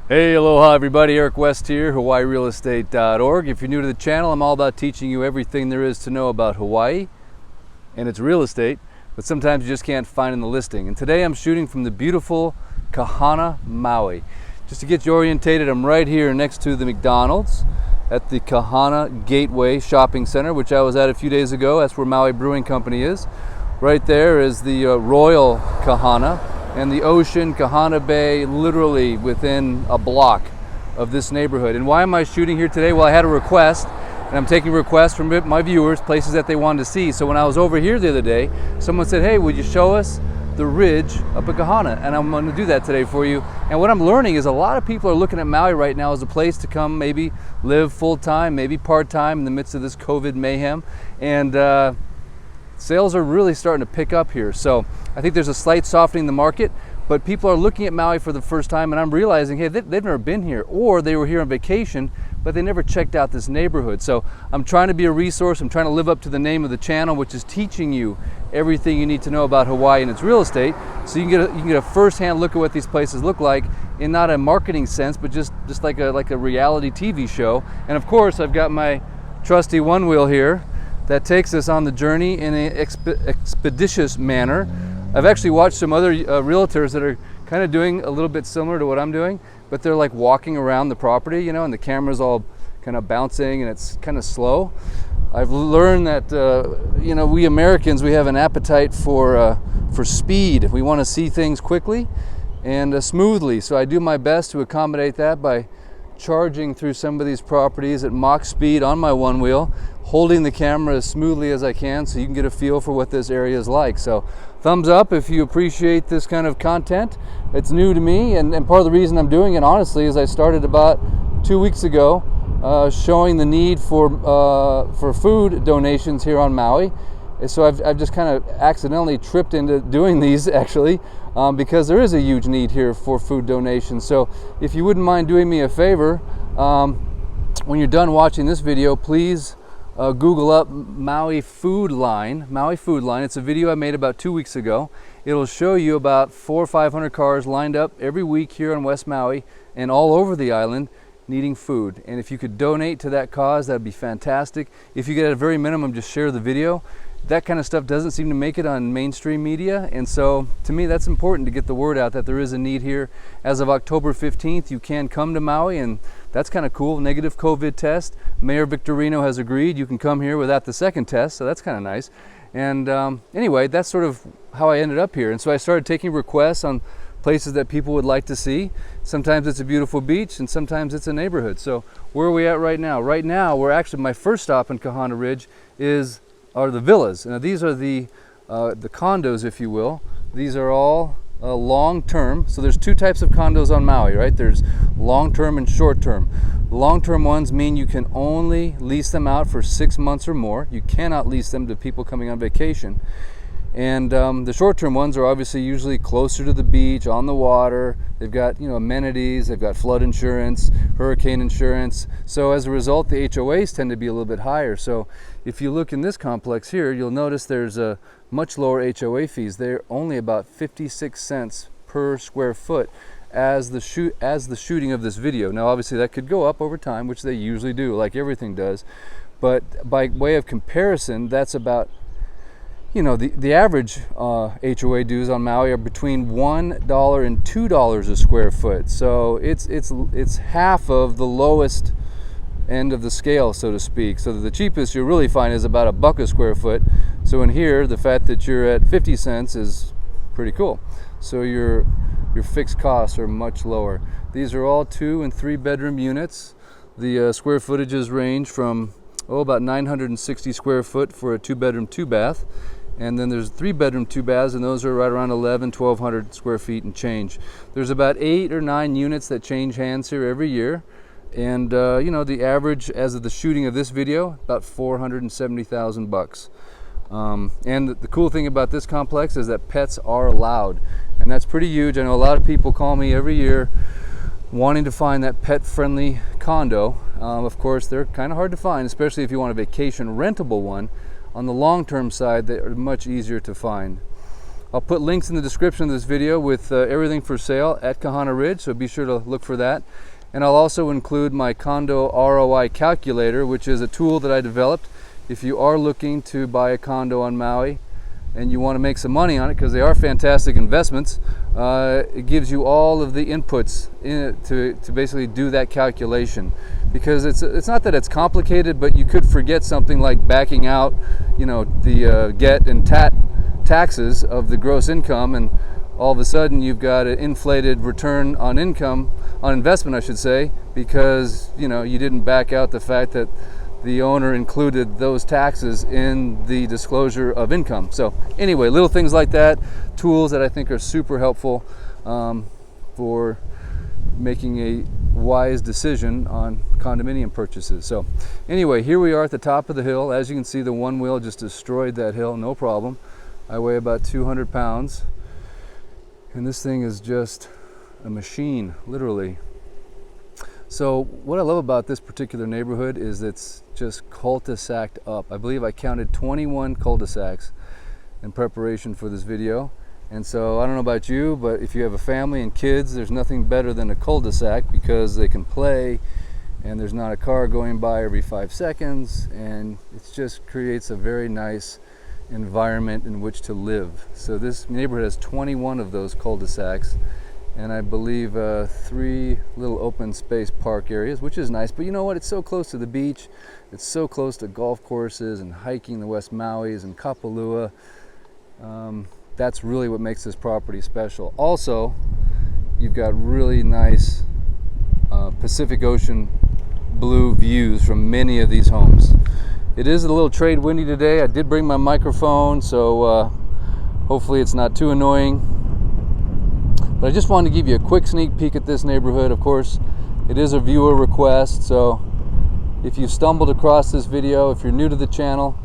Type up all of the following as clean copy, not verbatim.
Hey, aloha everybody, Eric West here, hawaiirealestate.org. If you're new to the channel, I'm all about teaching you everything there is to know about Hawaii and its real estate, but sometimes you just can't find in the listing. And today I'm shooting from the beautiful Kahana, Maui. Just to get you orientated, I'm right here next to the McDonald's at the Kahana Gateway Shopping Center, which I was at a few days ago. That's where Maui Brewing Company is. Right there is the Royal Kahana, and the ocean, Kahana Bay, literally within a block of this neighborhood. And why am I shooting here today? Well, I had a request, and I'm taking requests from my viewers, places that they wanted to see. So when I was over here the other day, someone said, hey, would you show us the ridge up at Kahana? And I'm going to do that today for you. And what I'm learning is a lot of people are looking at Maui right now as a place to come maybe live full-time, maybe part-time in the midst of this COVID mayhem. And sales are really starting to pick up here. So I think there's a slight softening in the market, but people are looking at Maui for the first time, and I'm realizing, hey, they've never been here, or they were here on vacation, but they never checked out this neighborhood. So I'm trying to be a resource. I'm trying to live up to the name of the channel, which is teaching you everything you need to know about Hawaii and its real estate, so you can get a first-hand look at what these places look like in not a marketing sense, but just like a reality TV show. And of course, I've got my trusty one wheel here that takes us on the journey in an expeditious manner. I've actually watched some other realtors that are kind of doing a little bit similar to what I'm doing, but they're like walking around the property, and the camera's all kind of bouncing and it's kind of slow. I've learned that, we Americans, we have an appetite for speed. We want to see things quickly and smoothly. So I do my best to accommodate that by charging through some of these properties at Mach speed on my one wheel, holding the camera as smoothly as I can so you can get a feel for what this area is like. So thumbs up if you appreciate this kind of content. It's new to me, and part of the reason I'm doing it, honestly, is I started about 2 weeks ago showing the need for food donations here on Maui. So I've just kind of accidentally tripped into doing these, actually, because there is a huge need here for food donations. So if you wouldn't mind doing me a favor, when you're done watching this video, please Google up Maui Food Line. Maui Food Line. It's a video I made about 2 weeks ago. It'll show you about 400 or 500 cars lined up every week here on West Maui and all over the island needing food. And if you could donate to that cause, that'd be fantastic. If you could, at a very minimum, just share the video. That kind of stuff doesn't seem to make it on mainstream media, and so to me that's important to get the word out that there is a need here. As of October 15th, you can come to Maui, and that's kind of cool. Negative COVID test. Mayor Victorino has agreed you can come here without the second test, so that's kind of nice. And anyway, that's sort of how I ended up here. And so I started taking requests on places that people would like to see. Sometimes it's a beautiful beach, and sometimes it's a neighborhood. So where are we at right now? Right now, we're actually, my first stop in Kahana Ridge are the villas. Now these are the condos, if you will. These are all long-term. So there's two types of condos on Maui, right? There's long-term and short-term. The long-term ones mean you can only lease them out for 6 months or more. You cannot lease them to people coming on vacation. And the short-term ones are obviously usually closer to the beach, on the water. They've got amenities, they've got flood insurance, hurricane insurance. So as a result, the HOAs tend to be a little bit higher. So if you look in this complex here, you'll notice there's a much lower HOA fees. They're only about 56 cents per square foot as the shooting of this video. Now obviously that could go up over time, which they usually do, like everything does. But by way of comparison, that's about the average HOA dues on Maui are between $1 and $2 a square foot. So it's half of the lowest end of the scale, so to speak. So the cheapest you'll really find is about $1 a square foot. So in here, the fact that you're at 50 cents is pretty cool. So your fixed costs are much lower. These are all 2 and 3 bedroom units. The square footages range from about 960 square foot for a 2-bedroom, 2-bath. And then there's 3-bedroom, 2 baths, and those are right around 1,200 square feet and change. There's about 8 or 9 units that change hands here every year. And the average as of the shooting of this video, about 470,000 bucks. And the cool thing about this complex is that pets are allowed, and that's pretty huge. I know a lot of people call me every year wanting to find that pet-friendly condo. Of course, they're kind of hard to find, especially if you want a vacation rentable one. On the long-term side, they are much easier to find. I'll put links in the description of this video with everything for sale at Kahana Ridge, so be sure to look for that. And I'll also include my condo ROI calculator, which is a tool that I developed if you are looking to buy a condo on Maui and you want to make some money on it, because they are fantastic investments. It gives you all of the inputs in it to basically do that calculation, because it's not that it's complicated, but you could forget something like backing out, you know, the get and taxes of the gross income, and all of a sudden you've got an inflated return on investment, I should say, because, you know, you didn't back out the fact that the owner included those taxes in the disclosure of income. So anyway, little things like that, tools that I think are super helpful for making a wise decision on condominium purchases. So anyway, here we are at the top of the hill. As you can see, the one wheel just destroyed that hill, no problem. I weigh about 200 pounds, and this thing is just a machine, literally. So what I love about this particular neighborhood is it's just cul-de-saced up. I believe I counted 21 cul-de-sacs in preparation for this video. And so I don't know about you, but if you have a family and kids, there's nothing better than a cul-de-sac, because they can play and there's not a car going by every 5 seconds, and it just creates a very nice environment in which to live. So this neighborhood has 21 of those cul-de-sacs, and I believe 3 little open space park areas, which is nice. But you know what? It's so close to the beach. It's so close to golf courses and hiking the West Maui's and Kapalua. That's really what makes this property special. Also, you've got really nice Pacific Ocean blue views from many of these homes. It is a little trade windy today. I did bring my microphone, so hopefully it's not too annoying. But I just wanted to give you a quick sneak peek at this neighborhood. Of course, it is a viewer request, so if you stumbled across this video, if you're new to the channel,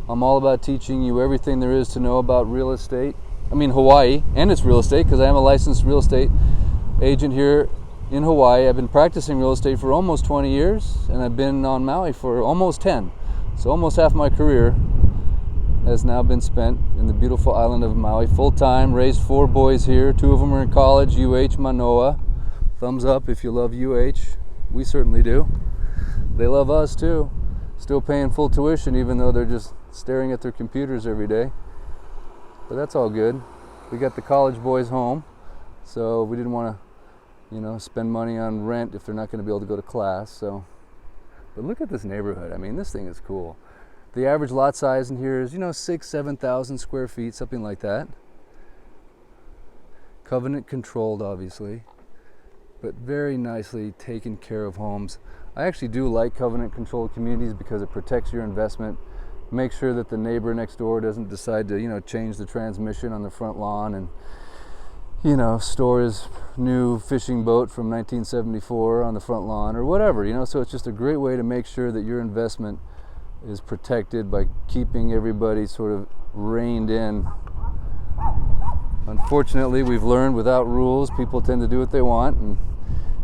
I'm all about teaching you everything there is to know about real estate. I mean Hawaii and its real estate, because I am a licensed real estate agent here in Hawaii. I've been practicing real estate for almost 20 years, and I've been on Maui for almost 10. So almost half my career has now been spent in the beautiful island of Maui, full-time. Raised 4 boys here. 2 of them are in college, UH Manoa. Thumbs up if you love UH. We certainly do. They love us too. Still paying full tuition, even though they're just staring at their computers every day. But that's all good. We got the college boys home, so we didn't want to, you know, spend money on rent if they're not going to be able to go to class. So, but look at this neighborhood. I mean, this thing is cool. The average lot size in here is, you know, 6,000-7,000 square feet, something like that. Covenant controlled, obviously, but very nicely taken care of homes. I actually do like covenant controlled communities because it protects your investment. Make sure that the neighbor next door doesn't decide to, you know, change the transmission on the front lawn and, you know, store his new fishing boat from 1974 on the front lawn or whatever, you know. So it's just a great way to make sure that your investment is protected by keeping everybody sort of reined in. Unfortunately, we've learned without rules, people tend to do what they want, and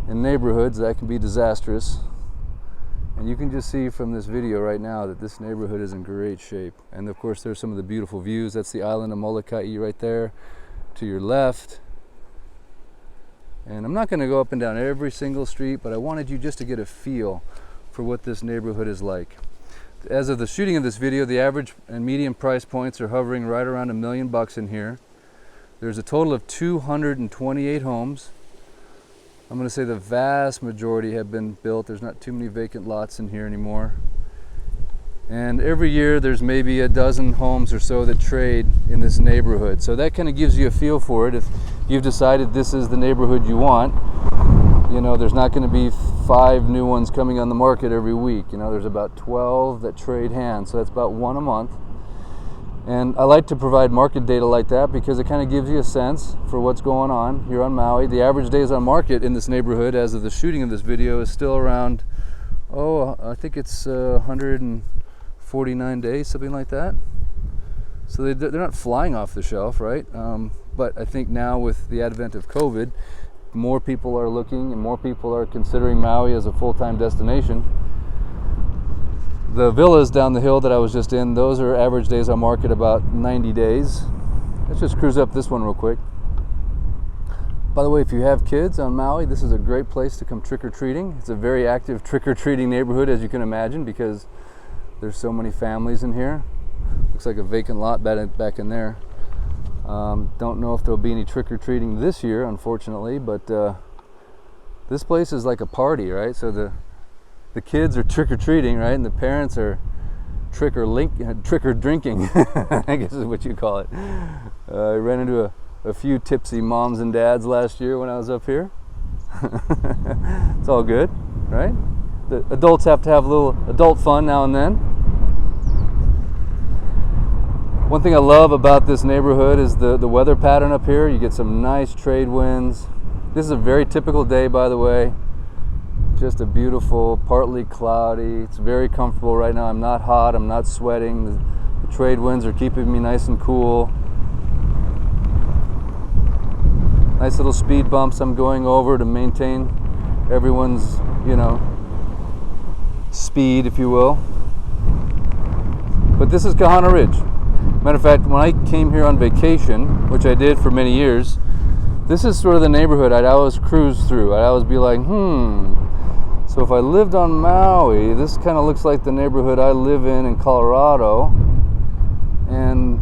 in neighborhoods that can be disastrous. And you can just see from this video right now that this neighborhood is in great shape. And of course, there's some of the beautiful views. That's the island of Molokai right there to your left. And I'm not going to go up and down every single street, but I wanted you just to get a feel for what this neighborhood is like. As of the shooting of this video, the average and median price points are hovering right around $1 million in here. There's a total of 228 homes. I'm going to say the vast majority have been built. There's not too many vacant lots in here anymore. And every year there's maybe a dozen homes or so that trade in this neighborhood. So that kind of gives you a feel for it. If you've decided this is the neighborhood you want, you know, there's not going to be 5 new ones coming on the market every week. You know, there's about 12 that trade hands, so that's about 1 a month. And I like to provide market data like that because it kind of gives you a sense for what's going on here on Maui. The average days on market in this neighborhood as of the shooting of this video is still around, I think it's 149 days, something like that. So they're not flying off the shelf, right? But I think now with the advent of COVID, more people are looking and more people are considering Maui as a full-time destination. The villas down the hill that I was just in, those are average days on market about 90 days. Let's just cruise up this one real quick. By the way, if you have kids on Maui, this is a great place to come trick-or-treating. It's a very active trick-or-treating neighborhood, as you can imagine, because there's so many families in here. Looks like a vacant lot back in there. Don't know if there'll be any trick-or-treating this year, unfortunately, but this place is like a party, right? So the kids are trick-or-treating, right? And the parents are trick-or-drinking, I guess is what you call it. I ran into a few tipsy moms and dads last year when I was up here. It's all good, right? The adults have to have a little adult fun now and then. One thing I love about this neighborhood is the weather pattern up here. You get some nice trade winds. This is a very typical day, by the way. Just a beautiful, partly cloudy. It's very comfortable right now. I'm not hot, I'm not sweating. The trade winds are keeping me nice and cool. Nice little speed bumps I'm going over to maintain everyone's, speed, if you will. But this is Kahana Ridge. Matter of fact, when I came here on vacation, which I did for many years, this is sort of the neighborhood I'd always cruise through. I'd always be like, so if I lived on Maui, this kind of looks like the neighborhood I live in Colorado, and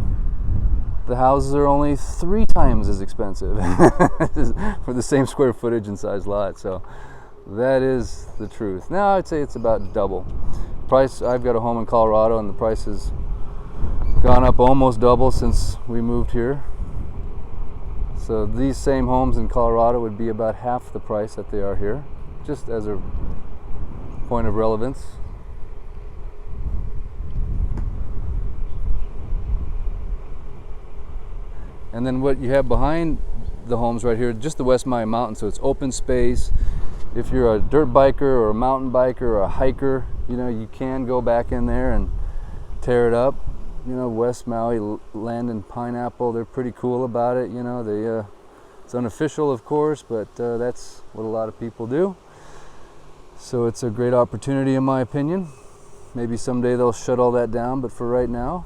the houses are only 3 times as expensive for the same square footage and size lot. So that is the truth. Now I'd say it's about double. Price, I've got a home in Colorado and the price has gone up almost double since we moved here. So these same homes in Colorado would be about half the price that they are here, just as a point of relevance. And then what you have behind the homes right here, just the West Maui Mountain, so it's open space. If you're a dirt biker or a mountain biker or a hiker, you can go back in there and tear it up. West Maui Land and Pineapple, they're pretty cool about it. It's unofficial, of course, but that's what a lot of people do. So it's a great opportunity, in my opinion. Maybe someday they'll shut all that down, but for right now,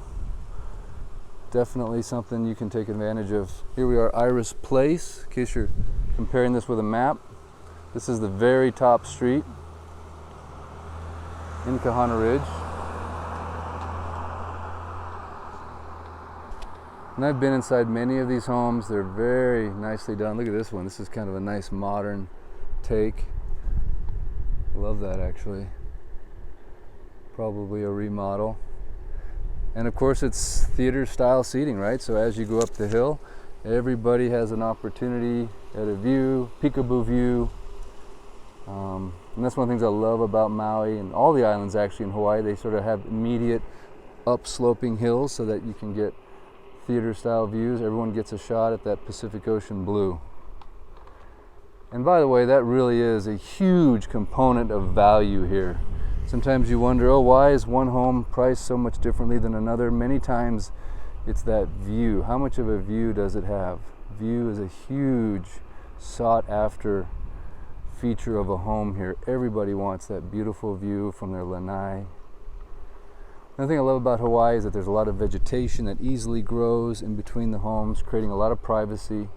definitely something you can take advantage of. Here we are, Iris Place, in case you're comparing this with a map. This is the very top street in Kahana Ridge. And I've been inside many of these homes. They're very nicely done. Look at this one. This is kind of a nice modern take. I love that, actually. Probably a remodel. And of course it's theater style seating, right? So as you go up the hill, everybody has an opportunity at a view, peekaboo view. And that's one of the things I love about Maui and all the islands actually in Hawaii. They sort of have immediate upsloping hills so that you can get theater style views. Everyone gets a shot at that Pacific Ocean blue. And by the way, that really is a huge component of value here. Sometimes you wonder, why is one home priced so much differently than another? Many times it's that view. How much of a view does it have? View is a huge sought after feature of a home here. Everybody wants that beautiful view from their lanai. Another thing I love about Hawaii is that there's a lot of vegetation that easily grows in between the homes, creating a lot of privacy.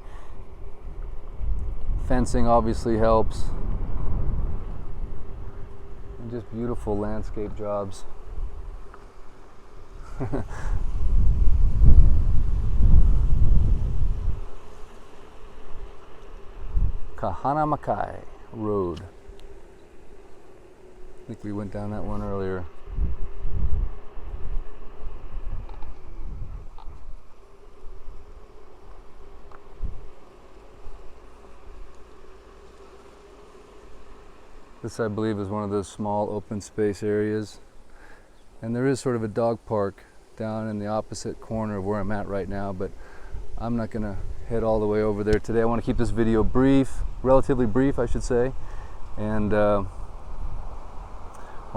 Fencing obviously helps. And just beautiful landscape jobs. Kahana Makai Road. I think we went down that one earlier. This, I believe, is one of those small open space areas. And there is sort of a dog park down in the opposite corner of where I'm at right now, but I'm not going to head all the way over there today. I want to keep this video brief, relatively brief, I should say, and want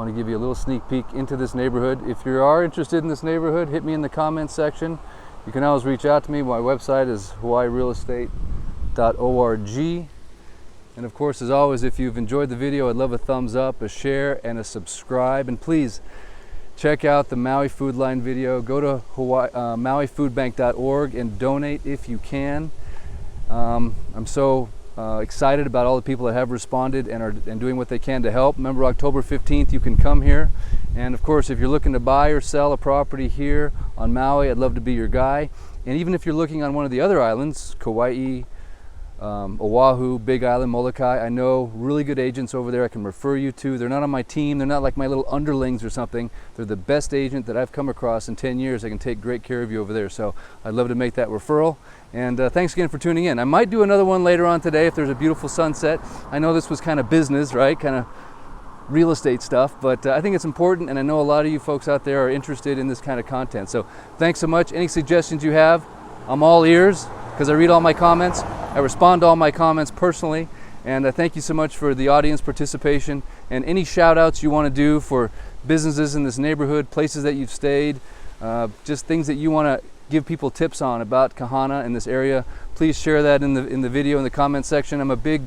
to give you a little sneak peek into this neighborhood. If you are interested in this neighborhood, hit me in the comments section. You can always reach out to me. My website is hawaiirealestate.org. And of course, as always, if you've enjoyed the video, I'd love a thumbs up, a share, and a subscribe. And please check out the Maui Food Line video. Go to mauifoodbank.org and donate if you can. I'm so excited about all the people that have responded and are doing what they can to help. Remember, October 15th, you can come here. And of course, if you're looking to buy or sell a property here on Maui, I'd love to be your guy. And even if you're looking on one of the other islands, Kauai, Oahu, Big Island, Molokai, I know really good agents over there I can refer you to. They're not on my team. They're not like my little underlings or something. They're the best agent that I've come across in 10 years. I can take great care of you over there. So I'd love to make that referral. And thanks again for tuning in. I might do another one later on today if there's a beautiful sunset. I know this was kind of business, right? Kind of real estate stuff, but I think it's important, and I know a lot of you folks out there are interested in this kind of content. So thanks so much. Any suggestions you have, I'm all ears, because I read all my comments. I respond to all my comments personally, and I thank you so much for the audience participation and any shout outs you want to do for businesses in this neighborhood, places that you've stayed, just things that you want to give people tips on about Kahana in this area. Please share that in the video in the comment section. I'm a big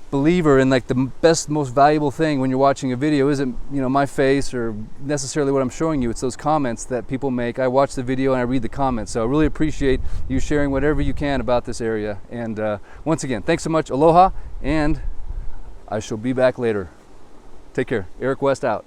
believer in, like, the best, most valuable thing when you're watching a video isn't, you know, my face or necessarily what I'm showing you. It's those comments that people make. I watch the video and I read the comments, so I really appreciate you sharing whatever you can about this area. And once again, thanks so much. Aloha, and I shall be back later. Take care. Eric West out.